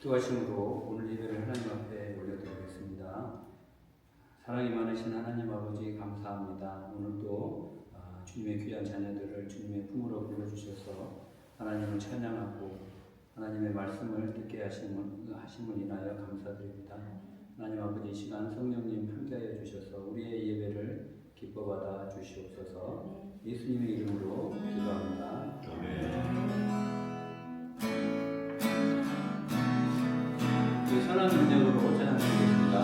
기도하심으로 오늘 예배를 하나님 앞에 올려드리겠습니다. 사랑이 많으신 하나님 아버지 감사합니다. 오늘도 주님의 귀한 자녀들을 주님의 품으로 불러주셔서 하나님을 찬양하고 하나님의 말씀을 듣게 하심을 인하여 감사드립니다. 하나님 아버지 이 시간 성령님 함께하여 주셔서 우리의 예배를 기뻐받아 주시옵소서. 예수님의 이름으로 기도합니다. 선한 능력으로 찬양드리겠습니다.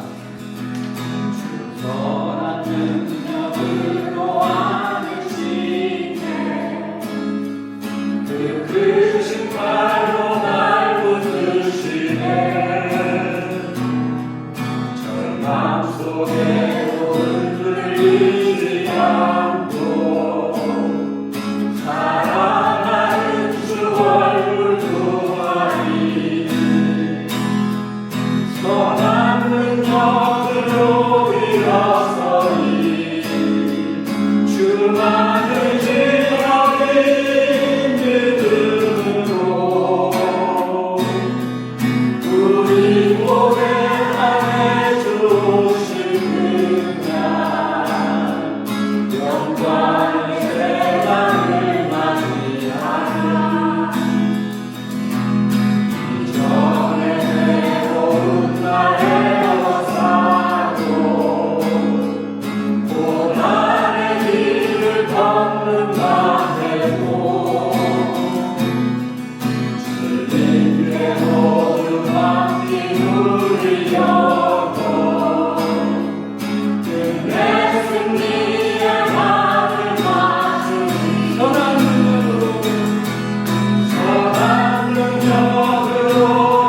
주 선한 능력으로 안으시네 그 크신 팔로 날 붙드시네 절망 속에도 흔들리지 않고 사랑하는 주 얼굴 두하리 선한 능력으로 일어서리 주만을 지어린 믿음으로 우리 고백하네 주시는 날 영광의 세상을 맞이하리 이전에 내놓은 나의 역사도 고난의 길을 걷는다 해도 주님께 모두 맡긴 우리 영혼 끝내 승리의 하늘 맞으리 선한 능력으로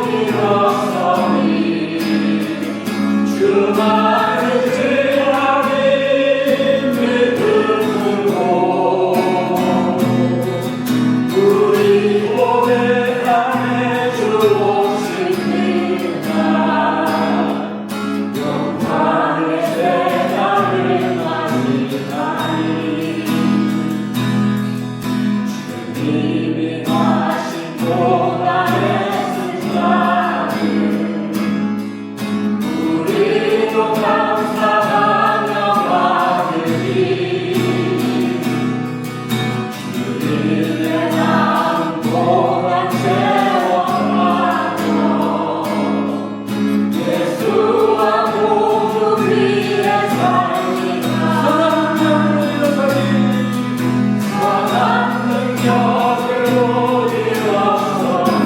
일어서리 주만을 지어린 믿음으로 우리 고백하네 주 오시는 날 영광의 세상을 맞이하리 주님이 하신 고난의 승자를 우리도 감사하며 받으리 주님의 남 고난 체험하며 예수와 모두 위에 살리라 선한 능력으로 일어서리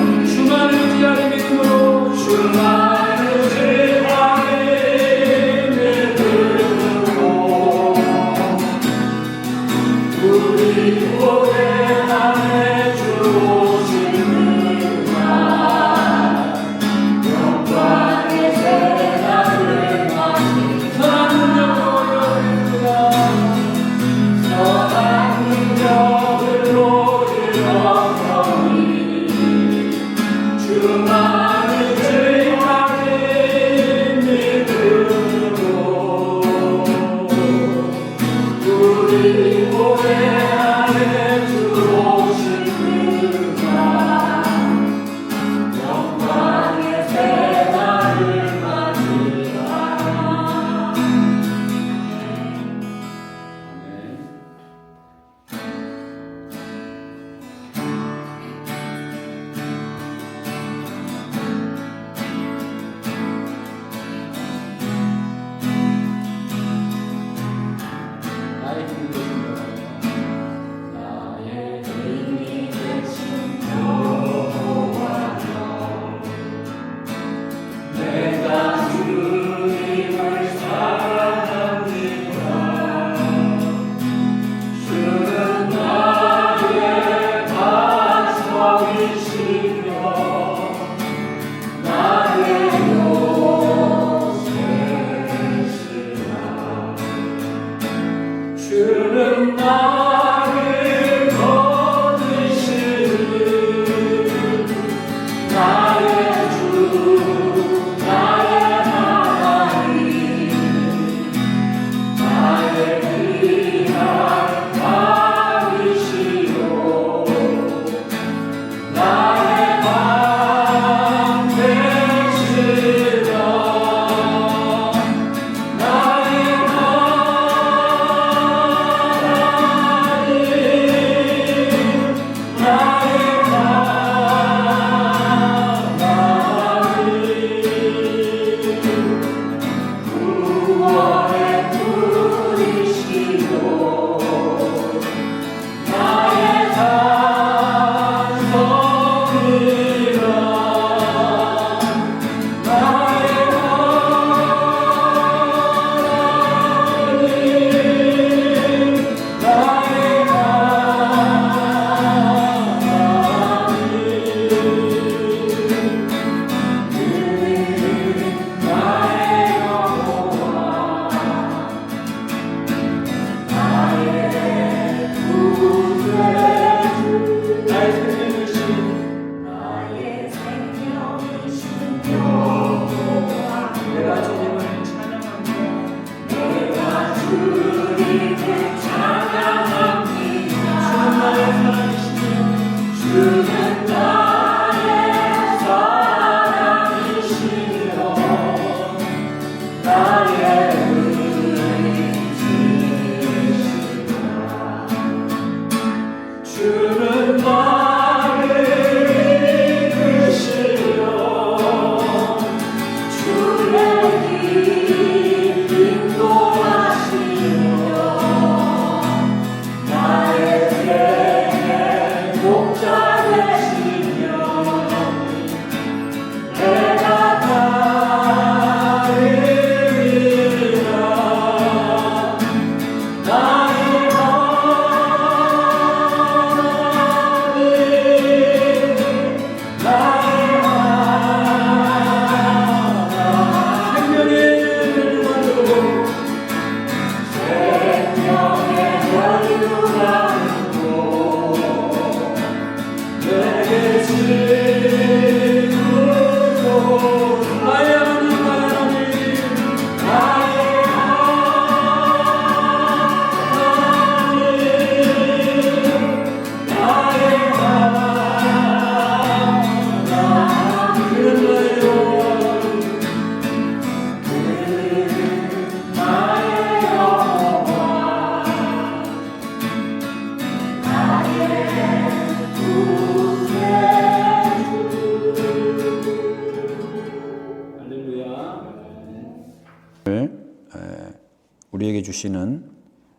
우리에게 주시는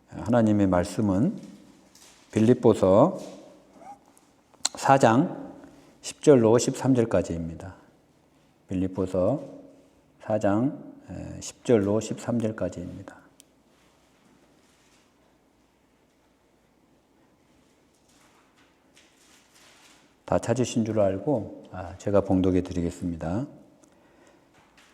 하나님의 말씀은 빌립보서 4장 10절로 13절까지입니다. 빌립보서 4장 10절로 13절까지입니다. 다 찾으신 줄 알고 제가 봉독해 드리겠습니다.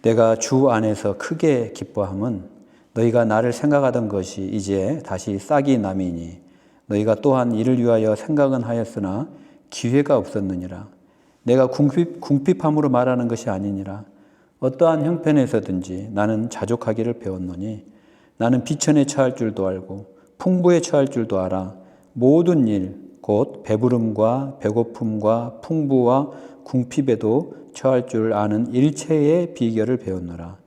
내가 주 안에서 크게 기뻐함은 너희가 나를 생각하던 것이 이제 다시 싹이 남이니 너희가 또한 이를 위하여 생각은 하였으나 기회가 없었느니라. 내가 궁핍함으로 말하는 것이 아니니라. 어떠한 형편에서든지 나는 자족하기를 배웠노니 나는 비천에 처할 줄도 알고 풍부에 처할 줄도 알아. 모든 일 곧 배부름과 배고픔과 풍부와 궁핍에도 처할 줄 아는 일체의 비결을 배웠노라.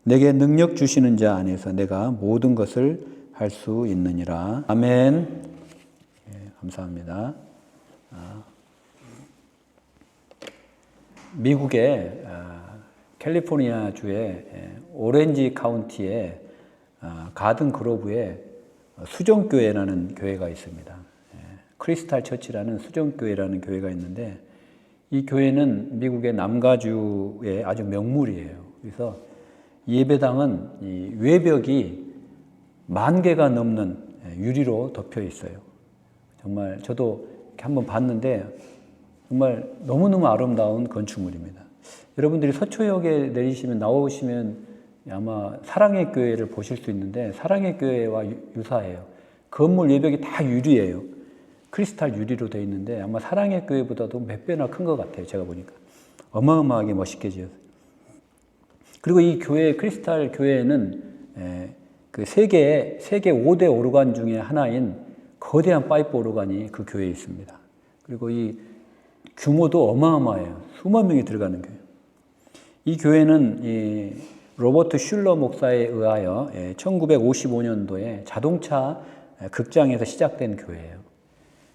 내게 능력 주시는 자 안에서 내가 모든 것을 할 수 있느니라. 아멘. 감사합니다. 미국의 캘리포니아 주의 오렌지 카운티의 가든 그로브에 수정교회라는 교회가 있습니다. 크리스탈 처치라는 수정교회라는 교회가 있는데 이 교회는 미국의 남가주의 아주 명물이에요. 그래서 예배당은 이 외벽이 10,000개가 넘는 유리로 덮여 있어요. 정말 저도 이렇게 한번 봤는데 정말 너무너무 아름다운 건축물입니다. 여러분들이 서초역에 내리시면 나오시면 아마 사랑의 교회를 보실 수 있는데 사랑의 교회와 유사해요. 건물 외벽이 다 유리예요. 크리스탈 유리로 되어 있는데 아마 사랑의 교회보다도 몇 배나 큰 것 같아요. 제가 보니까 어마어마하게 멋있게 지었어요. 그리고 이 교회 크리스탈 교회에는 그 세계 5대 오르간 중에 하나인 거대한 파이프 오르간이 그 교회에 있습니다. 그리고 이 규모도 어마어마해요. 수만 명이 들어가는 교회. 이 교회는 이 로버트 슐러 목사에 의하여 1955년도에 자동차 극장에서 시작된 교회예요.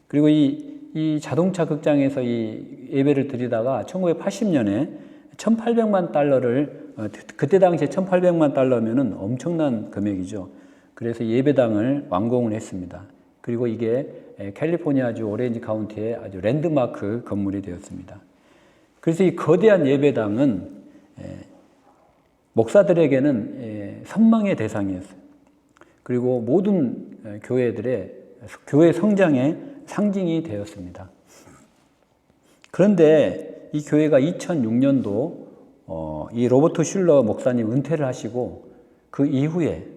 그리고 이 자동차 극장에서 이 예배를 드리다가 1980년에 1,800만 달러를 그때 당시에 1,800만 달러면은 엄청난 금액이죠. 그래서 예배당을 완공을 했습니다. 그리고 이게 캘리포니아주 오렌지 카운티의 아주 랜드마크 건물이 되었습니다. 그래서 이 거대한 예배당은 목사들에게는 선망의 대상이었어요. 그리고 모든 교회들의 교회 성장의 상징이 되었습니다. 그런데 이 교회가 2006년도 이 로버트 슐러 목사님 은퇴를 하시고 그 이후에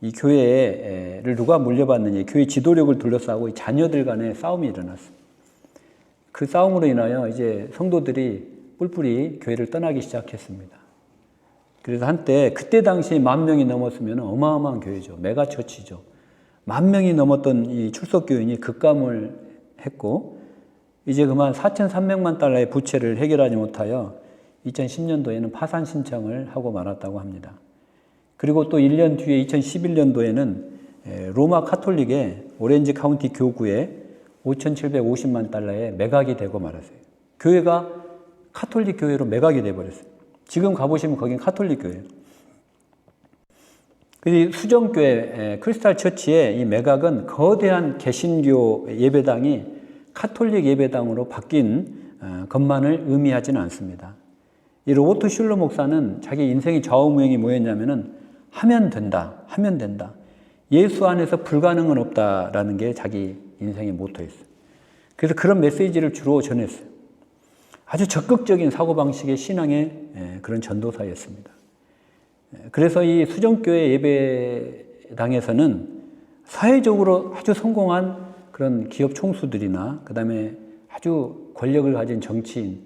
이 교회를 누가 물려받느냐, 교회 지도력을 둘러싸고 이 자녀들 간의 싸움이 일어났어요. 그 싸움으로 인하여 이제 성도들이 뿔뿔이 교회를 떠나기 시작했습니다. 그래서 한때 그때 당시에 10,000명이 넘었으면 어마어마한 교회죠. 메가처치죠. 10,000명이 넘었던 이 출석교인이 급감을 했고 이제 그만 4,300만 달러의 부채를 해결하지 못하여 2010년도에는 파산 신청을 하고 말았다고 합니다. 그리고 또 1년 뒤에 2011년도에는 로마 카톨릭의 오렌지 카운티 교구에 5,750만 달러의 매각이 되고 말았어요. 교회가 카톨릭 교회로 매각이 되어버렸어요. 지금 가보시면 거긴 카톨릭 교회예요. 수정교회 크리스탈 처치의 이 매각은 거대한 개신교 예배당이 카톨릭 예배당으로 바뀐 것만을 의미하지는 않습니다. 이 로버트 슐러 목사는 자기 인생의 좌우명이 뭐였냐면은 하면 된다, 하면 된다. 예수 안에서 불가능은 없다라는 게 자기 인생의 모토였어요. 그래서 그런 메시지를 주로 전했어요. 아주 적극적인 사고방식의 신앙의 그런 전도사였습니다. 그래서 이 수정교회 예배당에서는 사회적으로 아주 성공한 그런 기업 총수들이나 그 다음에 아주 권력을 가진 정치인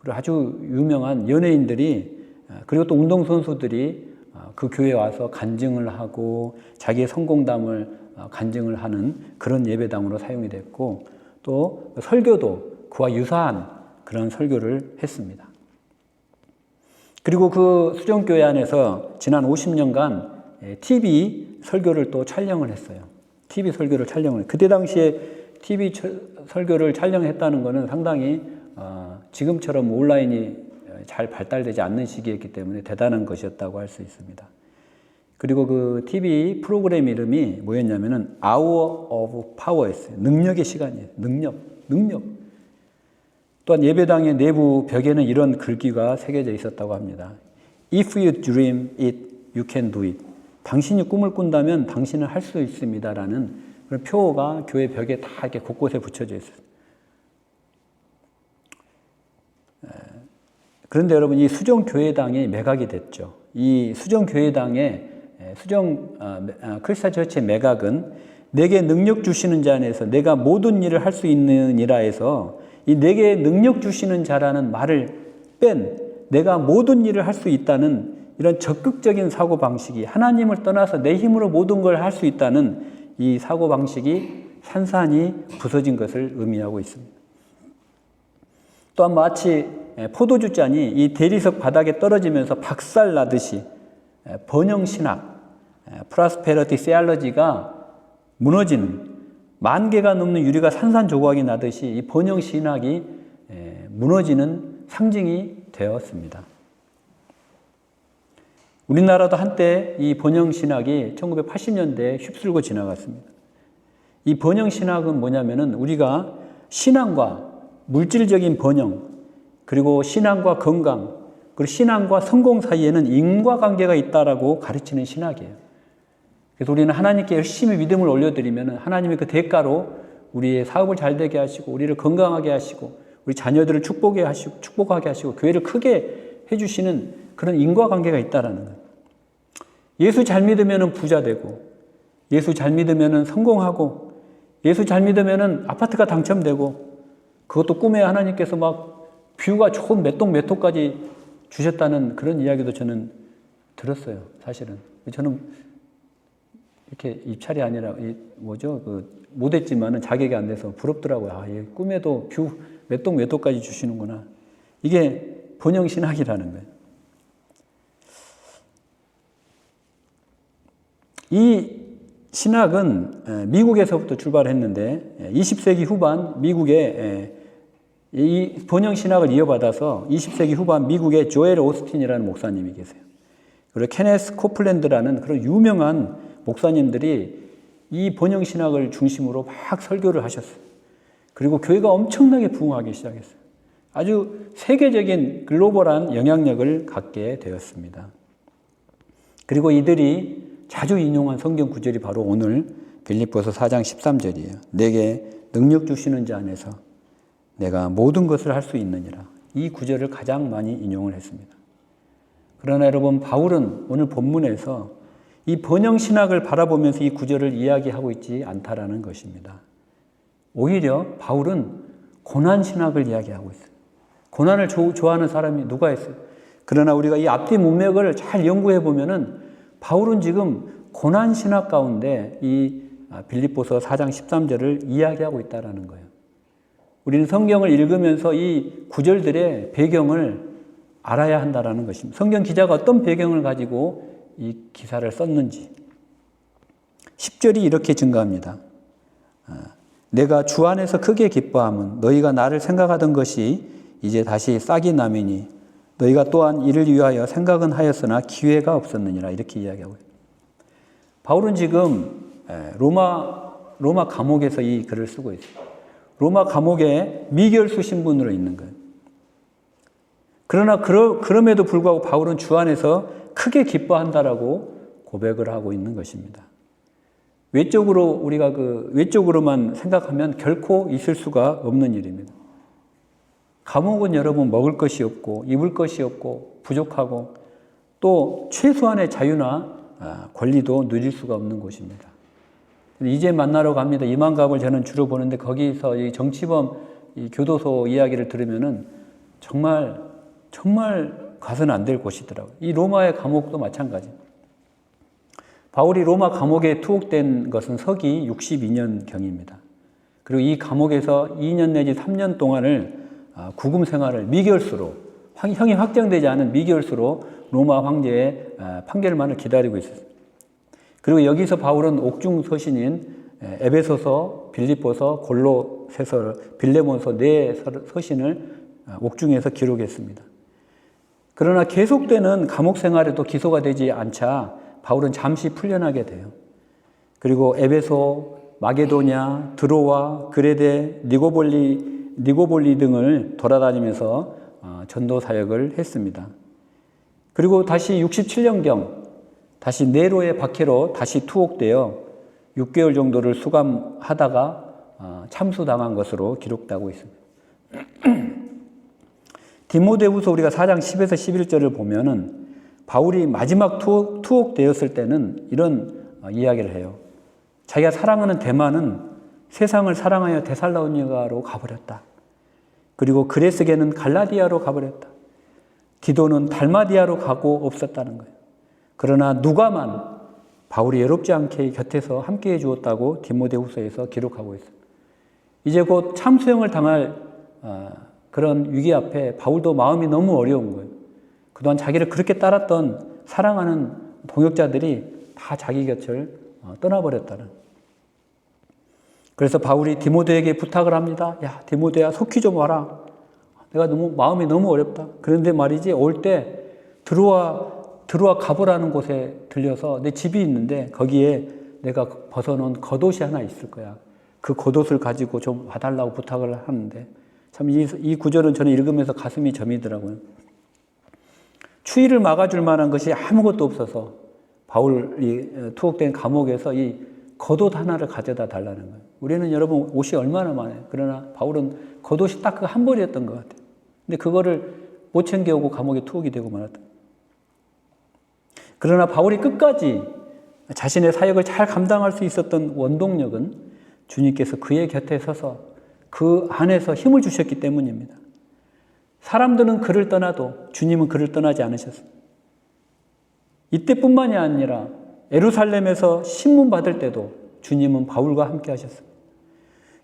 그리고 아주 유명한 연예인들이 그리고 또 운동선수들이 그 교회에 와서 간증을 하고 자기의 성공담을 간증을 하는 그런 예배당으로 사용이 됐고 또 설교도 그와 유사한 그런 설교를 했습니다. 그리고 그 수정교회 안에서 지난 50년간 TV 설교를 또 촬영을 했어요. TV 설교를 촬영을 했어요. 그때 당시에 TV 설교를 촬영했다는 것은 상당히 지금처럼 온라인이 잘 발달되지 않는 시기였기 때문에 대단한 것이었다고 할 수 있습니다. 그리고 그 TV 프로그램 이름이 뭐였냐면은 Hour of Power였어요. 능력의 시간이에요. 능력. 또한 예배당의 내부 벽에는 이런 글귀가 새겨져 있었다고 합니다. If you dream it, you can do it. 당신이 꿈을 꾼다면 당신은 할 수 있습니다라는 그런 표어가 교회 벽에 다 이렇게 곳곳에 붙여져 있어요. 그런데 여러분, 이 수정교회당이 매각이 됐죠. 이 수정교회당의 크리스탈 처치의 매각은 내게 능력 주시는 자 안에서 내가 모든 일을 할 수 있느니라 해서 이 내게 능력 주시는 자라는 말을 뺀 내가 모든 일을 할 수 있다는 이런 적극적인 사고방식이 하나님을 떠나서 내 힘으로 모든 걸 할 수 있다는 이 사고방식이 산산이 부서진 것을 의미하고 있습니다. 또한 마치 포도주 잔이 이 대리석 바닥에 떨어지면서 박살나듯이 번영신학, 프라스페러티 세알러지가 무너지는 10,000개가 넘는 유리가 산산조각이 나듯이 이 번영신학이 무너지는 상징이 되었습니다. 우리나라도 한때 이 번영신학이 1980년대에 휩쓸고 지나갔습니다. 이 번영신학은 뭐냐면은 우리가 신앙과 물질적인 번영, 그리고 신앙과 건강, 그리고 신앙과 성공 사이에는 인과관계가 있다라고 가르치는 신학이에요. 그래서 우리는 하나님께 열심히 믿음을 올려드리면 하나님의 그 대가로 우리의 사업을 잘 되게 하시고 우리를 건강하게 하시고 우리 자녀들을 축복하게 하시고 교회를 크게 해주시는 그런 인과관계가 있다라는 거예요. 예수 잘 믿으면 부자 되고 예수 잘 믿으면 성공하고 예수 잘 믿으면 아파트가 당첨되고 그것도 꿈에 하나님께서 막 뷰가 좋은 몇 동 몇 호까지 주셨다는 그런 이야기도 저는 들었어요. 사실은 저는 이렇게 입찰이 아니라 못했지만은 자격이 안 돼서 부럽더라고요. 예, 꿈에도 뷰 몇 동 몇 호까지 주시는구나. 이게 번영신학이라는 거예요. 이 신학은 미국에서부터 출발했는데 20세기 후반 미국의 이 번영신학을 이어받아서 20세기 후반 미국의 조엘 오스틴이라는 목사님이 계세요. 그리고 케네스 코플랜드라는 그런 유명한 목사님들이 이 번영신학을 중심으로 막 설교를 하셨어요. 그리고 교회가 엄청나게 부흥하기 시작했어요. 아주 세계적인 글로벌한 영향력을 갖게 되었습니다. 그리고 이들이 자주 인용한 성경 구절이 바로 오늘 빌립보서 4장 13절이에요. 내게 능력 주시는 자 안에서 내가 모든 것을 할 수 있느니라. 이 구절을 가장 많이 인용을 했습니다. 그러나 여러분, 바울은 오늘 본문에서 이 번영신학을 바라보면서 이 구절을 이야기하고 있지 않다라는 것입니다. 오히려 바울은 고난신학을 이야기하고 있어요. 고난을 좋아하는 사람이 누가 있어요? 그러나 우리가 이 앞뒤 문맥을 잘 연구해 보면은 바울은 지금 고난신학 가운데 이 빌립보서 4장 13절을 이야기하고 있다는 거예요. 우리는 성경을 읽으면서 이 구절들의 배경을 알아야 한다는 것입니다. 성경 기자가 어떤 배경을 가지고 이 기사를 썼는지. 10절이 이렇게 증가합니다. 내가 주 안에서 크게 기뻐함은 너희가 나를 생각하던 것이 이제 다시 싹이 나매니 너희가 또한 이를 위하여 생각은 하였으나 기회가 없었느니라. 이렇게 이야기하고 있습니다. 바울은 지금 로마 감옥에서 이 글을 쓰고 있어요. 로마 감옥에 미결수 신분으로 있는 거예요. 그러나 그럼에도 불구하고 바울은 주 안에서 크게 기뻐한다라고 고백을 하고 있는 것입니다. 외적으로만 생각하면 결코 있을 수가 없는 일입니다. 감옥은 여러분 먹을 것이 없고 입을 것이 없고 부족하고 또 최소한의 자유나 권리도 누릴 수가 없는 곳입니다. 이제 만나러 갑니다. 이만갑을 저는 주로 보는데 거기서 이 정치범 이 교도소 이야기를 들으면은 정말 가서는 안 될 곳이더라고요. 이 로마의 감옥도 마찬가지. 바울이 로마 감옥에 투옥된 것은 서기 62년경입니다. 그리고 이 감옥에서 2년 내지 3년 동안을 구금 생활을 미결수로, 형이 확정되지 않은 미결수로 로마 황제의 판결만을 기다리고 있었습니다. 그리고 여기서 바울은 옥중 서신인 에베소서, 빌립보서, 골로새서, 빌레몬서 네 서신을 옥중에서 기록했습니다. 그러나 계속되는 감옥 생활에도 기소가 되지 않자 바울은 잠시 풀려나게 돼요. 그리고 에베소, 마게도냐, 드로와, 그레데, 니고볼리 등을 돌아다니면서 전도 사역을 했습니다. 그리고 다시 67년경 다시 네로의 박해로 다시 투옥되어 6개월 정도를 수감하다가 참수당한 것으로 기록되고 있습니다. 디모데후서 우리가 4장 10에서 11절을 보면은 바울이 마지막 투옥되었을 때는 이런 이야기를 해요. 자기가 사랑하는 데마는 세상을 사랑하여 데살로니가로 가버렸다. 그리고 그레스게는 갈라디아로 가버렸다. 디도는 달마디아로 가고 없었다는 거예요. 그러나 누가만 바울이 외롭지 않게 곁에서 함께해 주었다고 디모데후서에서 기록하고 있어요. 이제 곧 참수형을 당할 그런 위기 앞에 바울도 마음이 너무 어려운 거예요. 그동안 자기를 그렇게 따랐던 사랑하는 동역자들이 다 자기 곁을 떠나버렸다는. 그래서 바울이 디모데에게 부탁을 합니다. 야, 디모데야, 속히 좀 와라. 내가 마음이 너무 어렵다. 그런데 말이지, 올 때 드로아 가보라는 곳에 들려서 내 집이 있는데 거기에 내가 벗어놓은 겉옷이 하나 있을 거야. 그 겉옷을 가지고 좀 와달라고 부탁을 하는데 참 이 구절은 저는 읽으면서 가슴이 저미더라고요. 추위를 막아줄 만한 것이 아무것도 없어서 바울이 투옥된 감옥에서 이 겉옷 하나를 가져다 달라는 거예요. 우리는 여러분 옷이 얼마나 많아요. 그러나 바울은 겉옷이 딱 그 한 벌이었던 것 같아요. 근데 그거를 못 챙겨오고 감옥에 투옥이 되고 말았다. 그러나 바울이 끝까지 자신의 사역을 잘 감당할 수 있었던 원동력은 주님께서 그의 곁에 서서 그 안에서 힘을 주셨기 때문입니다. 사람들은 그를 떠나도 주님은 그를 떠나지 않으셨습니다. 이때뿐만이 아니라 예루살렘에서 신문 받을 때도 주님은 바울과 함께 하셨습니다.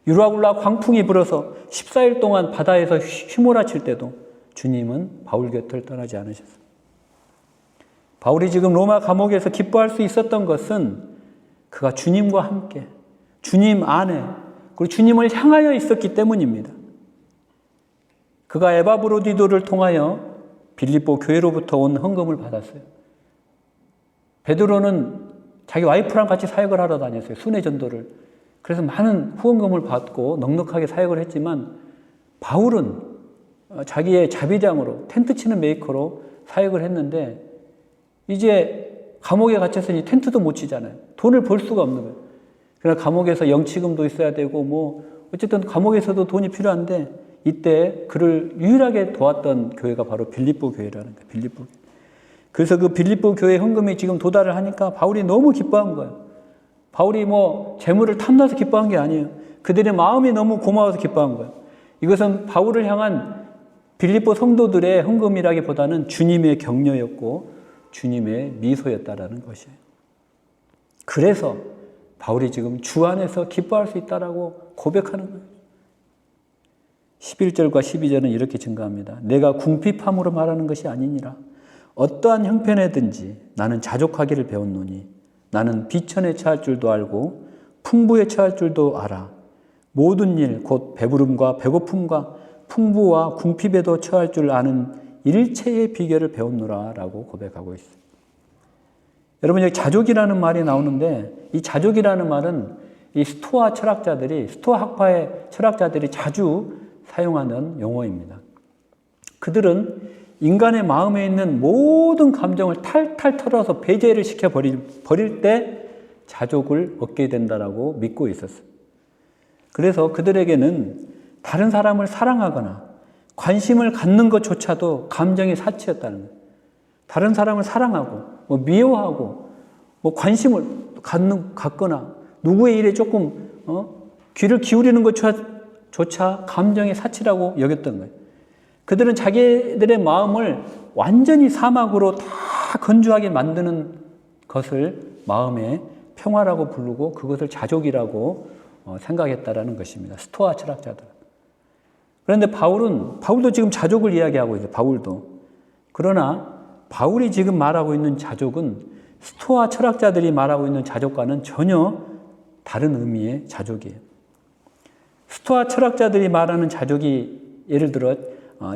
유라굴라 광풍이 불어서 14일 동안 바다에서 휘몰아칠 때도 주님은 바울 곁을 떠나지 않으셨습니다. 바울이 지금 로마 감옥에서 기뻐할 수 있었던 것은 그가 주님과 함께, 주님 안에, 그리고 주님을 향하여 있었기 때문입니다. 그가 에바브로디도를 통하여 빌립보 교회로부터 온 헌금을 받았어요. 베드로는 자기 와이프랑 같이 사역을 하러 다녔어요. 순회 전도를. 그래서 많은 후원금을 받고 넉넉하게 사역을 했지만 바울은 자기의 자비장으로 텐트 치는 메이커로 사역을 했는데 이제 감옥에 갇혔으니 텐트도 못 치잖아요. 돈을 벌 수가 없는 거예요. 그러나 감옥에서 영치금도 있어야 되고 뭐 어쨌든 감옥에서도 돈이 필요한데 이때 그를 유일하게 도왔던 교회가 바로 빌립보 교회라는 거예요. 빌립보 교회. 그래서 그 빌립보 교회 헌금이 지금 도달을 하니까 바울이 너무 기뻐한 거예요. 바울이 뭐 재물을 탐나서 기뻐한 게 아니에요. 그들의 마음이 너무 고마워서 기뻐한 거예요. 이것은 바울을 향한 빌립보 성도들의 헌금이라기보다는 주님의 격려였고 주님의 미소였다라는 것이에요. 그래서 바울이 지금 주 안에서 기뻐할 수 있다라고 고백하는 거예요. 11절과 12절은 이렇게 증가합니다. 내가 궁핍함으로 말하는 것이 아니니라. 어떠한 형편에든지 나는 자족하기를 배웠노니 나는 비천에 처할 줄도 알고 풍부에 처할 줄도 알아. 모든 일 곧 배부름과 배고픔과 풍부와 궁핍에도 처할 줄 아는 일체의 비결을 배웠노라 라고 고백하고 있어요. 여러분 여기 자족이라는 말이 나오는데 이 자족이라는 말은 이 스토아 철학자들이 스토아 학파의 철학자들이 자주 사용하는 용어입니다. 그들은 인간의 마음에 있는 모든 감정을 탈탈 털어서 배제를 시켜 버릴 때 자족을 얻게 된다라고 믿고 있었어요. 그래서 그들에게는 다른 사람을 사랑하거나 관심을 갖는 것조차도 감정의 사치였다는 거예요. 다른 사람을 사랑하고 뭐 미워하고 뭐 관심을 갖거나 누구의 일에 조금 귀를 기울이는 것조차 감정의 사치라고 여겼던 거예요. 그들은 자기들의 마음을 완전히 사막으로 다 건조하게 만드는 것을 마음의 평화라고 부르고 그것을 자족이라고 생각했다라는 것입니다. 스토아 철학자들. 그런데 바울도 지금 자족을 이야기하고 있어요. 바울도. 그러나 바울이 지금 말하고 있는 자족은 스토아 철학자들이 말하고 있는 자족과는 전혀 다른 의미의 자족이에요. 스토아 철학자들이 말하는 자족이 예를 들어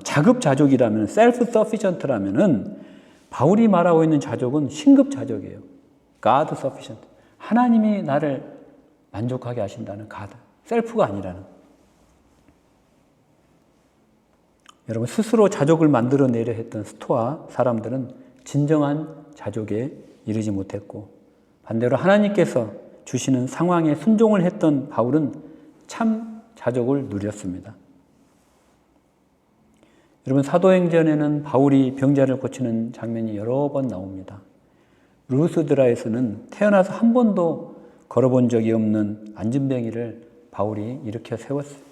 자급 자족이라면 self-sufficient라면은 바울이 말하고 있는 자족은 신급 자족이에요. God sufficient. 하나님이 나를 만족하게 하신다는 God. 셀프가 아니라는. 여러분 스스로 자족을 만들어내려 했던 스토아 사람들은 진정한 자족에 이르지 못했고 반대로 하나님께서 주시는 상황에 순종을 했던 바울은 참 자족을 누렸습니다. 여러분 사도행전에는 바울이 병자를 고치는 장면이 여러 번 나옵니다. 루스드라에서는 태어나서 한 번도 걸어본 적이 없는 안진뱅이를 바울이 일으켜 세웠어요.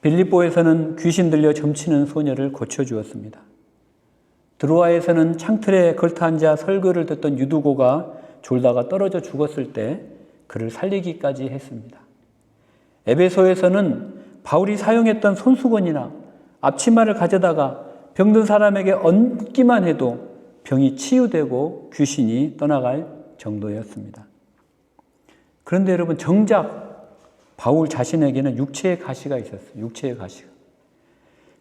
빌립보에서는 귀신 들려 점치는 소녀를 고쳐주었습니다. 드로아에서는 창틀에 걸터앉아 설교를 듣던 유두고가 졸다가 떨어져 죽었을 때 그를 살리기까지 했습니다. 에베소에서는 바울이 사용했던 손수건이나 앞치마를 가져다가 병든 사람에게 얹기만 해도 병이 치유되고 귀신이 떠나갈 정도였습니다. 그런데 여러분 정작 바울 자신에게는 육체의 가시가 있었어요. 육체의 가시가.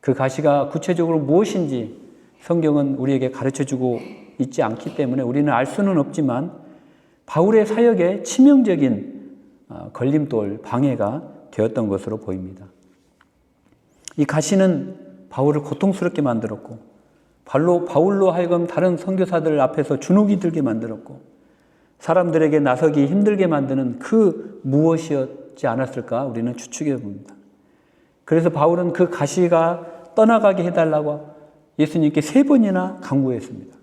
그 가시가 구체적으로 무엇인지 성경은 우리에게 가르쳐주고 있지 않기 때문에 우리는 알 수는 없지만 바울의 사역에 치명적인 걸림돌, 방해가 되었던 것으로 보입니다. 이 가시는 바울을 고통스럽게 만들었고 바울로 하여금 다른 선교사들 앞에서 주눅이 들게 만들었고 사람들에게 나서기 힘들게 만드는 그 무엇이었지 않았을까 우리는 추측해 봅니다. 그래서 바울은 그 가시가 떠나가게 해달라고 예수님께 3번이나 간구했습니다.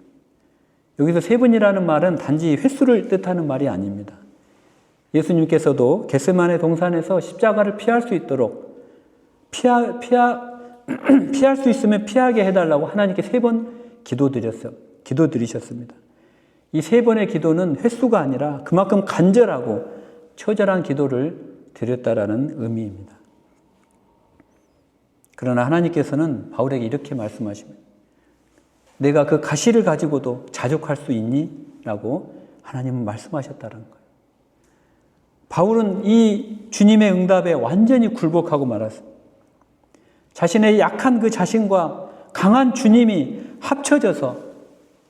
여기서 3번이라는 말은 단지 횟수를 뜻하는 말이 아닙니다. 예수님께서도 겟세마네 동산에서 십자가를 피할 수 있도록 피할 수 있으면 피하게 해달라고 하나님께 3번 기도드리셨습니다. 이 3번의 기도는 횟수가 아니라 그만큼 간절하고 처절한 기도를 드렸다라는 의미입니다. 그러나 하나님께서는 바울에게 이렇게 말씀하십니다. 내가 그 가시를 가지고도 자족할 수 있니? 라고 하나님은 말씀하셨다는 거예요. 바울은 이 주님의 응답에 완전히 굴복하고 말았습니다. 자신의 약한 그 자신과 강한 주님이 합쳐져서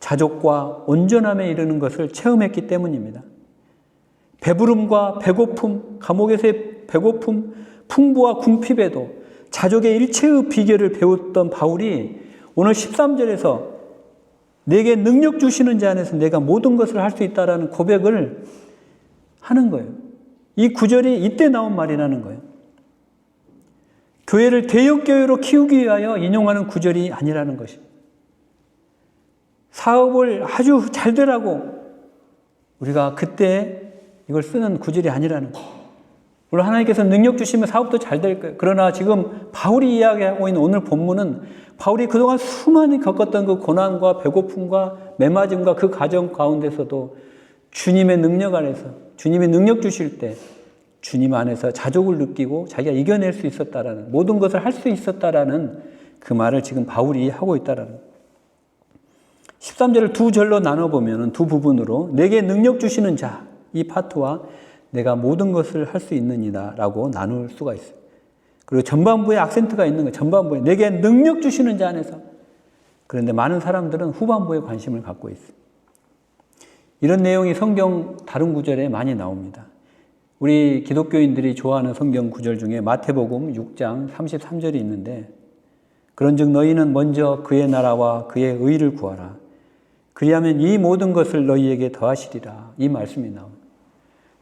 자족과 온전함에 이르는 것을 체험했기 때문입니다. 배부름과 배고픔, 감옥에서의 배고픔, 풍부와 궁핍에도 자족의 일체의 비결을 배웠던 바울이 오늘 13절에서 내게 능력 주시는 자 안에서 내가 모든 것을 할 수 있다라는 고백을 하는 거예요. 이 구절이 이때 나온 말이라는 거예요. 교회를 대역교회로 키우기 위하여 인용하는 구절이 아니라는 것입니다. 사업을 아주 잘 되라고 우리가 그때 이걸 쓰는 구절이 아니라는 거예요. 물론 하나님께서 능력 주시면 사업도 잘 될 거예요. 그러나 지금 바울이 이야기하고 있는 오늘 본문은 바울이 그동안 수많이 겪었던 그 고난과 배고픔과 매맞음과 그 과정 가운데서도 주님의 능력 안에서 주님이 능력 주실 때 주님 안에서 자족을 느끼고 자기가 이겨낼 수 있었다라는 모든 것을 할 수 있었다라는 그 말을 지금 바울이 하고 있다라는 거예요. 13절을 두 절로 나눠보면 두 부분으로 내게 능력 주시는 자 이 파트와 내가 모든 것을 할 수 있느니라 라고 나눌 수가 있어요. 그리고 전반부에 악센트가 있는 거예요. 전반부에 내게 능력 주시는 자 안에서. 그런데 많은 사람들은 후반부에 관심을 갖고 있어요. 이런 내용이 성경 다른 구절에 많이 나옵니다. 우리 기독교인들이 좋아하는 성경 구절 중에 마태복음 6장 33절이 있는데 그런즉 너희는 먼저 그의 나라와 그의 의를 구하라. 그리하면 이 모든 것을 너희에게 더하시리라. 이 말씀이 나옵니다.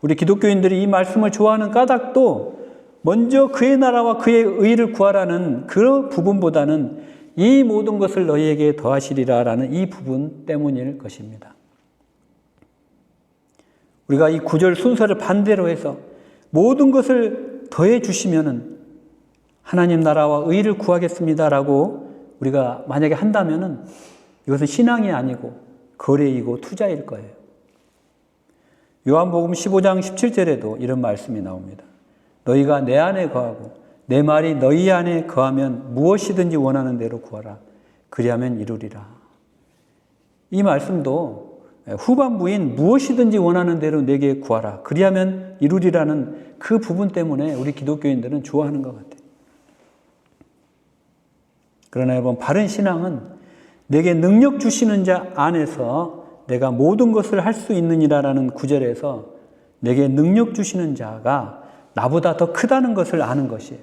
우리 기독교인들이 이 말씀을 좋아하는 까닭도 먼저 그의 나라와 그의 의를 구하라는 그 부분보다는 이 모든 것을 너희에게 더하시리라 라는 이 부분 때문일 것입니다. 우리가 이 구절 순서를 반대로 해서 모든 것을 더해 주시면은 하나님 나라와 의를 구하겠습니다라고 우리가 만약에 한다면은 이것은 신앙이 아니고 거래이고 투자일 거예요. 요한복음 15장 17절에도 이런 말씀이 나옵니다. 너희가 내 안에 거하고 내 말이 너희 안에 거하면 무엇이든지 원하는 대로 구하라. 그리하면 이루리라. 이 말씀도 후반부인 무엇이든지 원하는 대로 내게 구하라. 그리하면 이루리라는 그 부분 때문에 우리 기독교인들은 좋아하는 것 같아요. 그러나 여러분, 바른 신앙은 내게 능력 주시는 자 안에서 내가 모든 것을 할 수 있느니라라는 구절에서 내게 능력 주시는 자가 나보다 더 크다는 것을 아는 것이에요.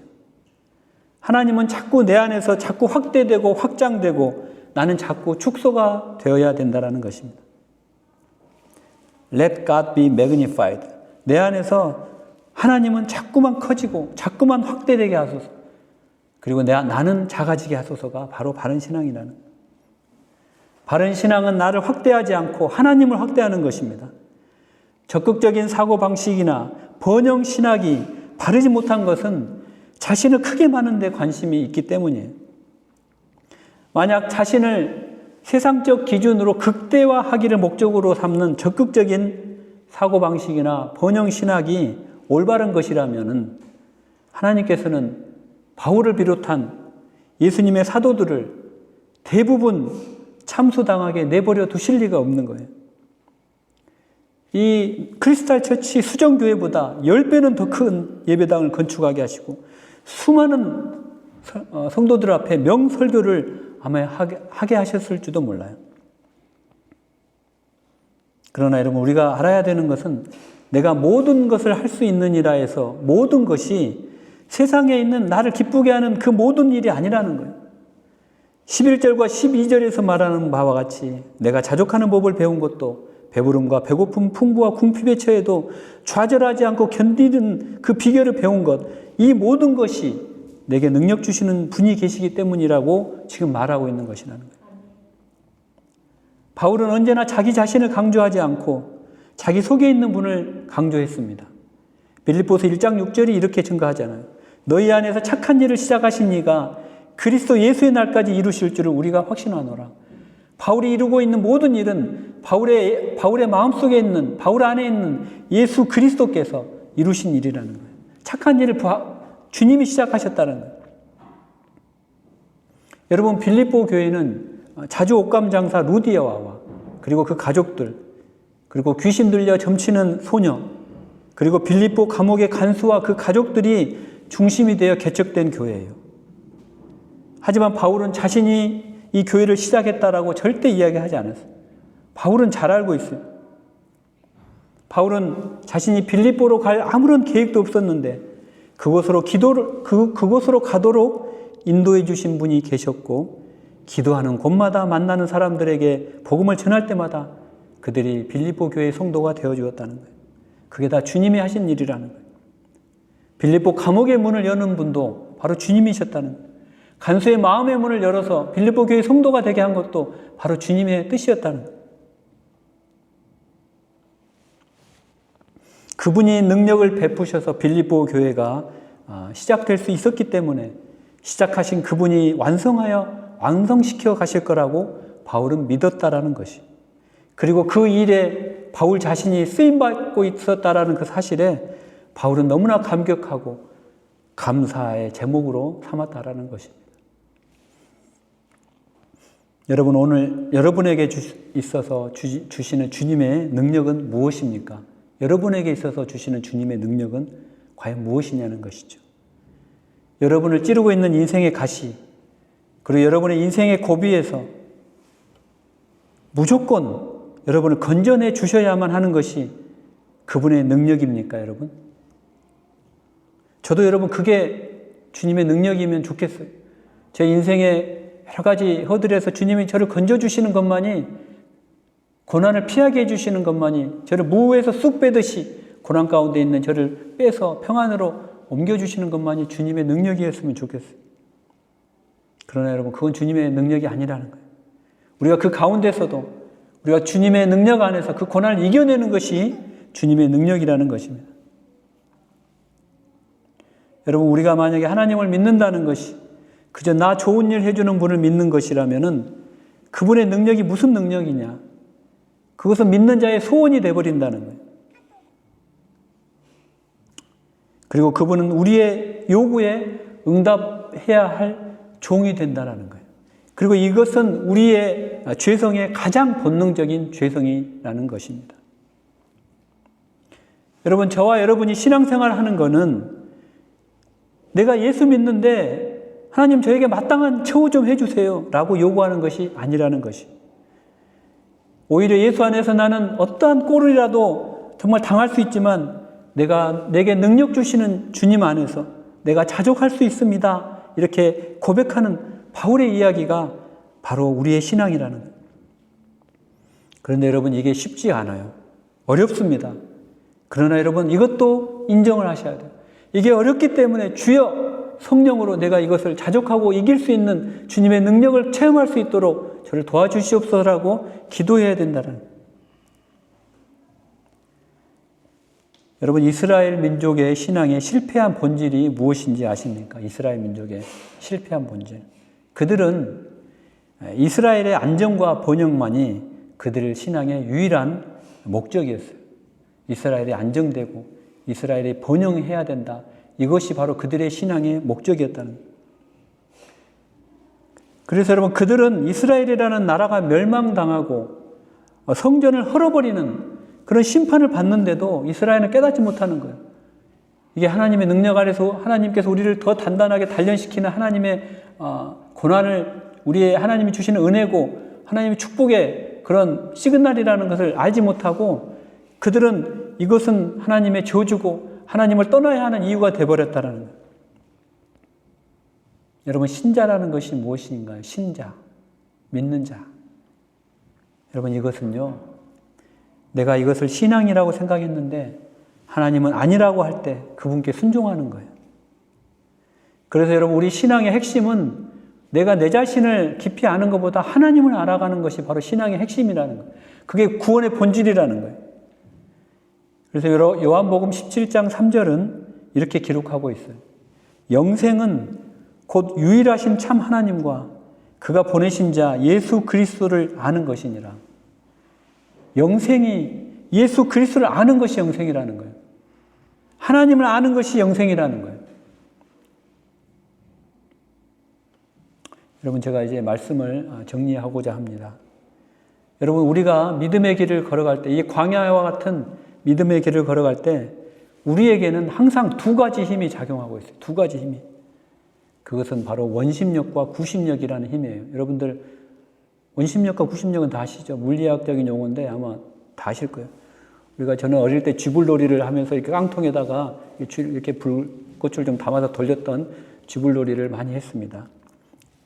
하나님은 자꾸 내 안에서 자꾸 확대되고 확장되고 나는 자꾸 축소가 되어야 된다는 것입니다. Let God be magnified. 내 안에서 하나님은 자꾸만 커지고 자꾸만 확대되게 하소서. 그리고 나는 작아지게 하소서가 바로 바른 신앙이라는 거예요. 바른 신앙은 나를 확대하지 않고 하나님을 확대하는 것입니다. 적극적인 사고방식이나 번영 신학이 바르지 못한 것은 자신을 크게 하는 데 관심이 있기 때문이에요. 만약 자신을 세상적 기준으로 극대화하기를 목적으로 삼는 적극적인 사고방식이나 번영 신학이 올바른 것이라면 하나님께서는 바울을 비롯한 예수님의 사도들을 대부분 참수당하게 내버려 두실 리가 없는 거예요. 이 크리스탈 처치 수정교회보다 10배는 더 큰 예배당을 건축하게 하시고 수많은 성도들 앞에 명설교를 아마 하게 하셨을지도 몰라요. 그러나 여러분, 우리가 알아야 되는 것은 내가 모든 것을 할 수 있느니라 해서 모든 것이 세상에 있는 나를 기쁘게 하는 그 모든 일이 아니라는 거예요. 11절과 12절에서 말하는 바와 같이 내가 자족하는 법을 배운 것도 배부름과 배고픔, 풍부와 궁핍에 처해도 좌절하지 않고 견디는 그 비결을 배운 것, 이 모든 것이 내게 능력 주시는 분이 계시기 때문이라고 지금 말하고 있는 것이라는 거예요. 바울은 언제나 자기 자신을 강조하지 않고 자기 속에 있는 분을 강조했습니다. 빌립보서 1장 6절이 이렇게 증거하잖아요. 너희 안에서 착한 일을 시작하신 이가 그리스도 예수의 날까지 이루실 줄을 우리가 확신하노라. 바울이 이루고 있는 모든 일은 바울의 마음속에 있는, 바울 안에 있는 예수 그리스도께서 이루신 일이라는 거예요. 착한 일을 주님이 시작하셨다는 거예요. 여러분, 빌립보 교회는 자주 옷감 장사 루디아와 그리고 그 가족들, 그리고 귀신 들려 점치는 소녀, 그리고 빌립보 감옥의 간수와 그 가족들이 중심이 되어 개척된 교회예요. 하지만 바울은 자신이 이 교회를 시작했다라고 절대 이야기하지 않았어요. 바울은 잘 알고 있어요. 바울은 자신이 빌립보로 갈 아무런 계획도 없었는데 그곳으로 가도록 인도해 주신 분이 계셨고, 기도하는 곳마다 만나는 사람들에게 복음을 전할 때마다 그들이 빌립보 교회의 성도가 되어 주었다는 거예요. 그게 다 주님이 하신 일이라는 거예요. 빌립보 감옥의 문을 여는 분도 바로 주님이셨다는 거예요. 간수의 마음의 문을 열어서 빌립보 교회의 성도가 되게 한 것도 바로 주님의 뜻이었다는 거예요. 그분이 능력을 베푸셔서 빌립보 교회가 시작될 수 있었기 때문에 시작하신 그분이 완성시켜 가실 거라고 바울은 믿었다라는 것이, 그리고 그 일에 바울 자신이 쓰임받고 있었다라는 그 사실에 바울은 너무나 감격하고 감사의 제목으로 삼았다라는 것입니다. 여러분, 오늘 여러분에게 있어서 주시는 주님의 능력은 무엇입니까? 여러분에게 있어서 주시는 주님의 능력은 과연 무엇이냐는 것이죠. 여러분을 찌르고 있는 인생의 가시, 그리고 여러분의 인생의 고비에서 무조건 여러분을 건져내 주셔야만 하는 것이 그분의 능력입니까, 여러분? 저도 여러분 그게 주님의 능력이면 좋겠어요. 제 인생의 여러 가지 허들에서 주님이 저를 건져주시는 것만이, 고난을 피하게 해주시는 것만이, 저를 무에서 쑥 빼듯이 고난 가운데 있는 저를 빼서 평안으로 옮겨주시는 것만이 주님의 능력이었으면 좋겠어요. 그러나 여러분, 그건 주님의 능력이 아니라는 거예요. 우리가 그 가운데서도 우리가 주님의 능력 안에서 그 고난을 이겨내는 것이 주님의 능력이라는 것입니다. 여러분, 우리가 만약에 하나님을 믿는다는 것이 그저 나 좋은 일 해주는 분을 믿는 것이라면은 그분의 능력이 무슨 능력이냐? 그것은 믿는 자의 소원이 되어버린다는 거예요. 그리고 그분은 우리의 요구에 응답해야 할 종이 된다는 거예요. 그리고 이것은 우리의 죄성의 가장 본능적인 죄성이라는 것입니다. 여러분, 저와 여러분이 신앙생활 하는 거는 내가 예수 믿는데 하나님 저에게 마땅한 처우 좀 해주세요 라고 요구하는 것이 아니라는 것이, 오히려 예수 안에서 나는 어떠한 꼴이라도 정말 당할 수 있지만 내게 능력 주시는 주님 안에서 내가 자족할 수 있습니다, 이렇게 고백하는 바울의 이야기가 바로 우리의 신앙이라는 거예요. 그런데 여러분, 이게 쉽지 않아요. 어렵습니다. 그러나 여러분, 이것도 인정을 하셔야 돼요. 이게 어렵기 때문에 주여 성령으로 내가 이것을 자족하고 이길 수 있는 주님의 능력을 체험할 수 있도록 저를 도와주시옵소서라고 기도해야 된다는 거예요. 여러분, 이스라엘 민족의 신앙의 실패한 본질이 무엇인지 아십니까? 이스라엘 민족의 실패한 본질. 그들은 이스라엘의 안정과 번영만이 그들의 신앙의 유일한 목적이었어요. 이스라엘이 안정되고 이스라엘이 번영해야 된다. 이것이 바로 그들의 신앙의 목적이었다는 거예요. 그래서 여러분, 그들은 이스라엘이라는 나라가 멸망당하고 성전을 헐어버리는 그런 심판을 받는데도 이스라엘은 깨닫지 못하는 거예요. 이게 하나님의 능력 아래서 하나님께서 우리를 더 단단하게 단련시키는 하나님의 고난을, 우리의 하나님이 주시는 은혜고 하나님의 축복의 그런 시그널이라는 것을 알지 못하고 그들은 이것은 하나님의 저주고 하나님을 떠나야 하는 이유가 되어버렸다는 거예요. 여러분, 신자라는 것이 무엇인가요? 신자, 믿는 자. 여러분, 이것은요, 내가 이것을 신앙이라고 생각했는데 하나님은 아니라고 할 때 그분께 순종하는 거예요. 그래서 여러분, 우리 신앙의 핵심은 내가 내 자신을 깊이 아는 것보다 하나님을 알아가는 것이 바로 신앙의 핵심이라는 거예요. 그게 구원의 본질이라는 거예요. 그래서 요한복음 17장 3절은 이렇게 기록하고 있어요. 영생은 곧 유일하신 참 하나님과 그가 보내신 자 예수 그리스도를 아는 것이니라. 영생이 예수 그리스도를 아는 것이 영생이라는 거예요. 하나님을 아는 것이 영생이라는 거예요. 여러분, 제가 이제 말씀을 정리하고자 합니다. 여러분, 우리가 믿음의 길을 걸어갈 때, 이 광야와 같은 믿음의 길을 걸어갈 때 우리에게는 항상 두 가지 힘이 작용하고 있어요. 두 가지 힘이. 그것은 바로 원심력과 구심력이라는 힘이에요. 여러분들, 원심력과 구심력은 다 아시죠? 물리학적인 용어인데 아마 다 아실 거예요. 저는 어릴 때 쥐불놀이를 하면서 이렇게 깡통에다가 이렇게 불꽃을 좀 담아서 돌렸던 쥐불놀이를 많이 했습니다.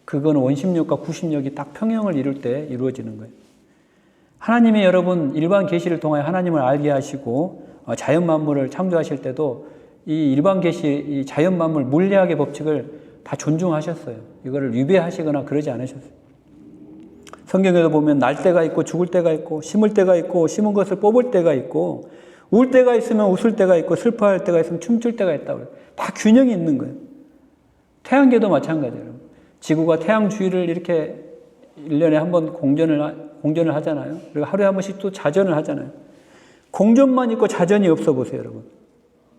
그건 원심력과 구심력이 딱 평형을 이룰 때 이루어지는 거예요. 하나님이 여러분 일반 계시를 통하여 하나님을 알게 하시고 자연 만물을 창조하실 때도 이 일반 계시, 이 자연 만물 물리학의 법칙을 다 존중하셨어요. 이거를 위배하시거나 그러지 않으셨어요. 성경에도 보면 날 때가 있고 죽을 때가 있고 심을 때가 있고 심은 것을 뽑을 때가 있고 울 때가 있으면 웃을 때가 있고 슬퍼할 때가 있으면 춤출 때가 있다고 다 균형이 있는 거예요. 태양계도 마찬가지예요. 지구가 태양 주위를 이렇게 1년에 한 번 공전을 하잖아요. 그리고 하루에 한 번씩 또 자전을 하잖아요. 공전만 있고 자전이 없어 보세요, 여러분.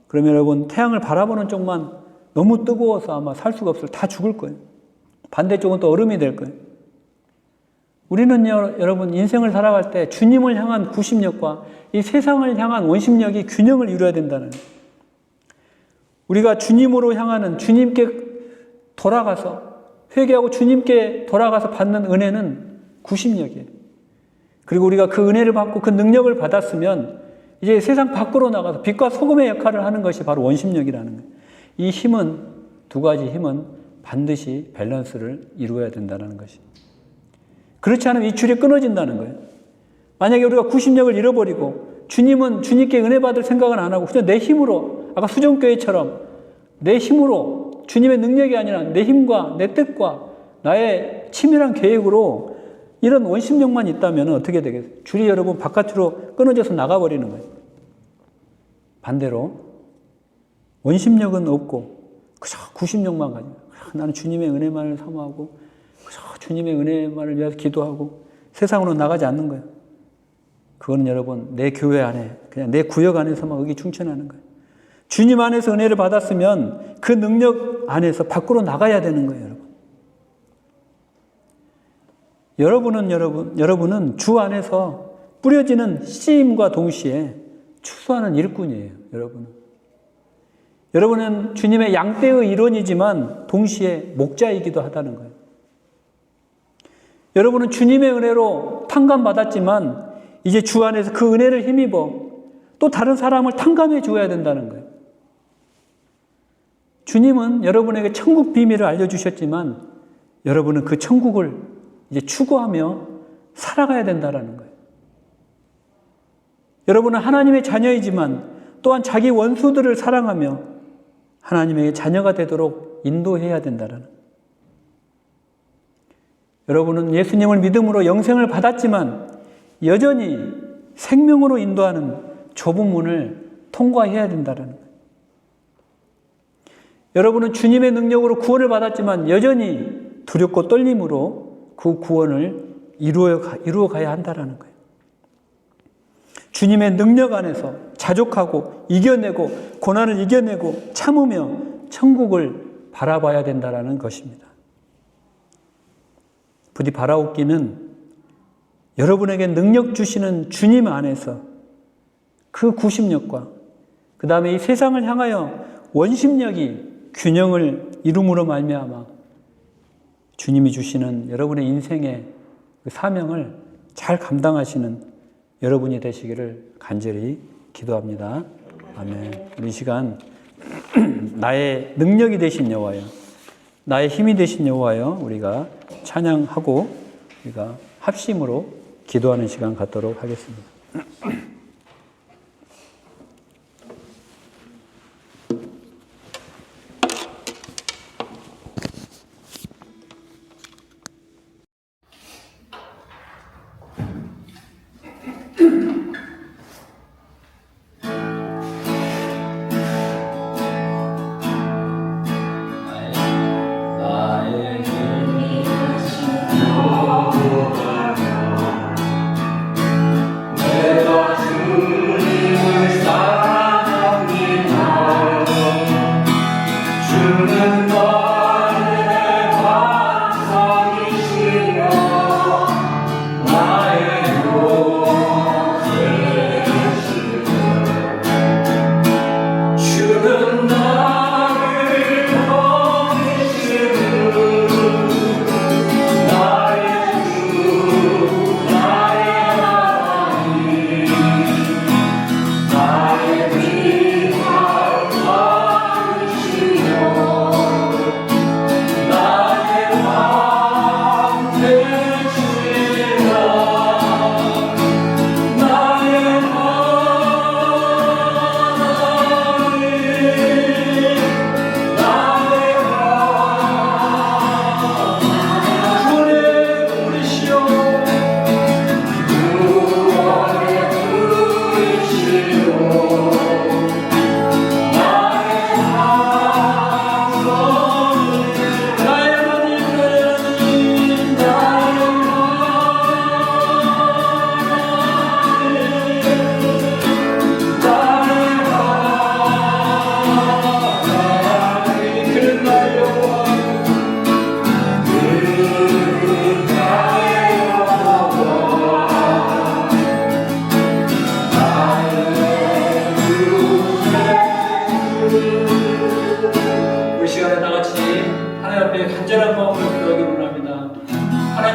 그러면 여러분 태양을 바라보는 쪽만 너무 뜨거워서 아마 살 수가 없어요. 다 죽을 거예요. 반대쪽은 또 얼음이 될 거예요. 우리는요, 여러분 인생을 살아갈 때 주님을 향한 구심력과 이 세상을 향한 원심력이 균형을 이루어야 된다는 거예요. 우리가 주님으로 향하는 주님께 돌아가서 회개하고 주님께 돌아가서 받는 은혜는 구심력이에요. 그리고 우리가 그 은혜를 받고 그 능력을 받았으면 이제 세상 밖으로 나가서 빛과 소금의 역할을 하는 것이 바로 원심력이라는 거예요. 이 힘은 두 가지 힘은 반드시 밸런스를 이루어야 된다는 것입니다. 그렇지 않으면 이 줄이 끊어진다는 거예요. 만약에 우리가 구심력을 잃어버리고 주님은 주님께 은혜 받을 생각은 안 하고 그냥 내 힘으로 아까 수정교회처럼 내 힘으로 주님의 능력이 아니라 내 힘과 내 뜻과 나의 치밀한 계획으로 이런 원심력만 있다면 어떻게 되겠어요? 줄이 여러분 바깥으로 끊어져서 나가버리는 거예요. 반대로 원심력은 없고 그저 구심력만 가지고 나는 주님의 은혜만을 사모하고 그저 주님의 은혜만을 위해서 기도하고 세상으로 나가지 않는 거예요. 그거는 여러분 내 교회 안에 그냥 내 구역 안에서만 의기 충천하는 거예요. 주님 안에서 은혜를 받았으면 그 능력 안에서 밖으로 나가야 되는 거예요, 여러분. 여러분은 주 안에서 뿌려지는 씨임과 동시에 추수하는 일꾼이에요, 여러분은 주님의 양떼의 일원이지만 동시에 목자이기도 하다는 거예요. 여러분은 주님의 은혜로 탕감받았지만 이제 주 안에서 그 은혜를 힘입어 또 다른 사람을 탕감해 주어야 된다는 거예요. 주님은 여러분에게 천국 비밀을 알려주셨지만 여러분은 그 천국을 이제 추구하며 살아가야 된다는 거예요. 여러분은 하나님의 자녀이지만 또한 자기 원수들을 사랑하며 하나님의 자녀가 되도록 인도해야 된다는 거예요. 여러분은 예수님을 믿음으로 영생을 받았지만 여전히 생명으로 인도하는 좁은 문을 통과해야 된다는 거예요. 여러분은 주님의 능력으로 구원을 받았지만 여전히 두렵고 떨림으로 그 구원을 이루어 가야 한다는 거예요. 주님의 능력 안에서 자족하고 이겨내고 고난을 이겨내고 참으며 천국을 바라봐야 된다는 것입니다. 부디 바라옵기는 여러분에게 능력 주시는 주님 안에서 그 구심력과 그 다음에 이 세상을 향하여 원심력이 균형을 이룸으로 말미암아 주님이 주시는 여러분의 인생의 그 사명을 잘 감당하시는 여러분이 되시기를 간절히 기도합니다. 아멘. 우리 시간 나의 능력이 되신 여호와여, 나의 힘이 되신 여호와여, 우리가 찬양하고 우리가 합심으로 기도하는 시간 갖도록 하겠습니다. 내가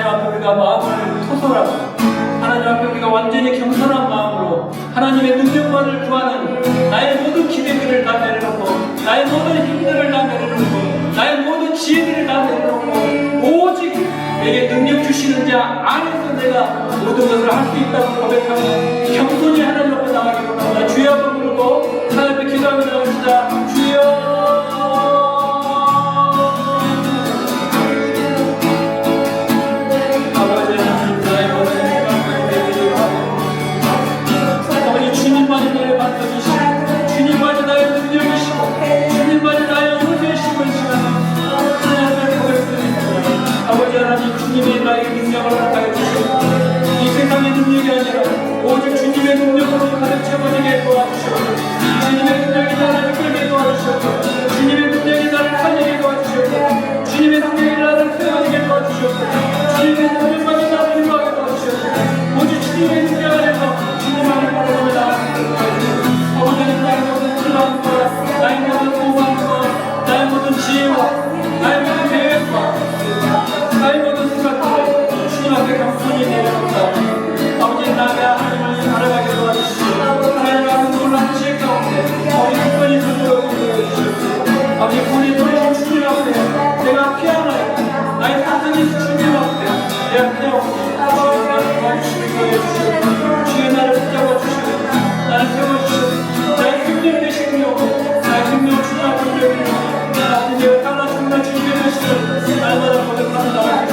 앞에 우리가 마음을 토설하고 하나님 앞에 우리가 완전히 겸손한 마음으로 하나님의 능력만을 구하는 나의 모든 기대들을 다 내려놓고 나의 모든 힘들을 다 내려놓고 나의 모든 지혜들을 다 내려놓고 오직 내게 능력 주시는 자 안에서 내가 모든 것을 할 수 있다고 고백하는 겸손히 하나님 앞에 나가기로 합니다. 주여 한번 부르고 하나님 앞에 기도하며 나갑시다. 주여 주님만이 나의 반석이시고 주님만이 나의 능력이시고 주님만이 나의 은혜이시고 하나님을 고백드립니다. 아버지 하나님 주님이 나에게 능력을 나타내 주시고 이 세상의 능력이 아니라 오직 주님의 능력으로 가득 채워지게 도와주시고 주님의 능력이 나를 끌게 도와주시고 주님의 능력이 나를 살리게 도와주시고 주님의 능력이 나를 세워지게 도와주시고 주님의 능력만이 나를 인도하게 도와주시고 오직 주님의 능력 안에서 주님만을 바라봅니다. 아버지는 나의 모든 희망과 나의 모든 소망과 나의 모든 지혜와 나의 모든 계획과 나의 모든 생각들을 주님 앞에 겸손히 내려놓습니다. 아버지 나가 하나님을 살아가게 도와주시고 하나님 앞에 놀라운 지혜 가운데 우리 특별히 들어오게 도와주시고 아버지 우리 도리신 주님 앞에 내가 피하나요 나의 사정이 주님 앞에 내가 피하옵니 주의 나를 도와주시고 도와주시고 주의 나를 붙잡아 주시고 나를 세워주시고 나의 생명 되시며 나의 생명 주님 앞에 올려드리며 나의 달라 죽는 주님의 되시는 날마다 고백합니다.